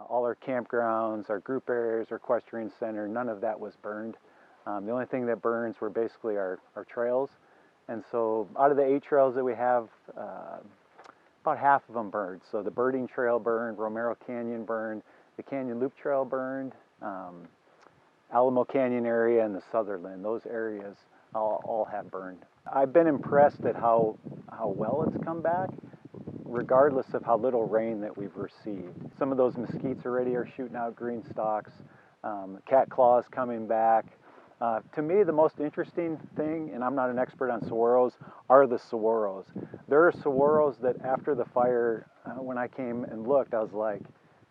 All our campgrounds, our group areas, our equestrian center, none of that was burned. The only thing that burns were basically our trails. And so out of the 8 trails that we have, about half of them burned. So the Birding Trail burned, Romero Canyon burned, the Canyon Loop Trail burned, Alamo Canyon area and the Sutherland, those areas all have burned. I've been impressed at how well it's come back, regardless of how little rain that we've received. Some of those mesquites already are shooting out green stalks, cat claws coming back. To me, the most interesting thing, and I'm not an expert on saguaros, are the saguaros. There are saguaros that after the fire, when I came and looked, I was like,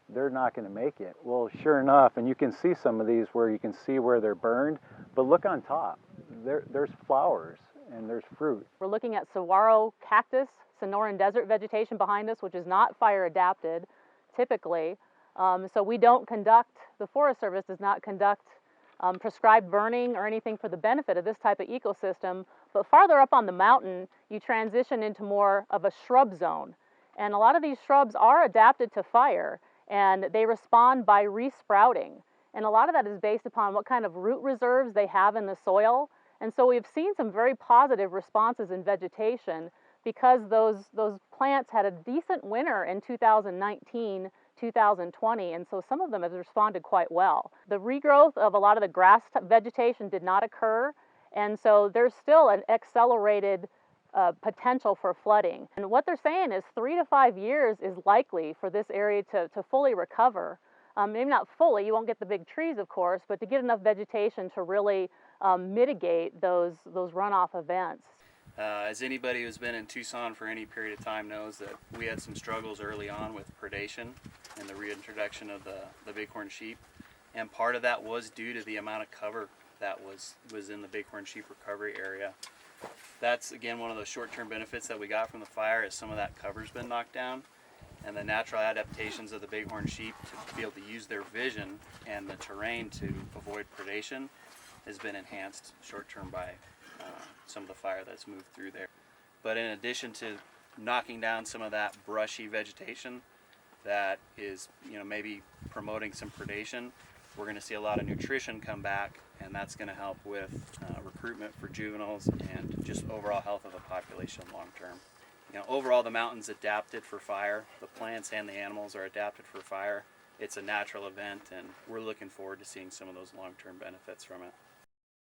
they're not going to make it. Well, sure enough, and you can see some of these where you can see where they're burned, but look on top. There's flowers and there's fruit. We're looking at saguaro cactus, Sonoran desert vegetation behind us, which is not fire adapted typically. So we don't conduct, the Forest Service does not conduct prescribed burning or anything for the benefit of this type of ecosystem. But farther up on the mountain, you transition into more of a shrub zone. And a lot of these shrubs are adapted to fire, and they respond by resprouting. And a lot of that is based upon what kind of root reserves they have in the soil. And so we've seen some very positive responses in vegetation because those plants had a decent winter in 2019, 2020, and so some of them have responded quite well. The regrowth of a lot of the grass vegetation did not occur, and so there's still an accelerated potential for flooding. And what they're saying is 3 to 5 years is likely for this area to fully recover. Maybe not fully, you won't get the big trees, of course, but to get enough vegetation to really mitigate those runoff events. As anybody who's been in Tucson for any period of time knows that we had some struggles early on with predation and the reintroduction of the bighorn sheep. And part of that was due to the amount of cover that was in the bighorn sheep recovery area. That's, again, one of those short-term benefits that we got from the fire is some of that cover's been knocked down. And the natural adaptations of the bighorn sheep to be able to use their vision and the terrain to avoid predation has been enhanced short-term by some of the fire that's moved through there. But in addition to knocking down some of that brushy vegetation that is, maybe promoting some predation, we're going to see a lot of nutrition come back, and that's going to help with recruitment for juveniles and just overall health of the population long term. Overall, the mountain's adapted for fire. The plants and the animals are adapted for fire. It's a natural event, and we're looking forward to seeing some of those long-term benefits from it.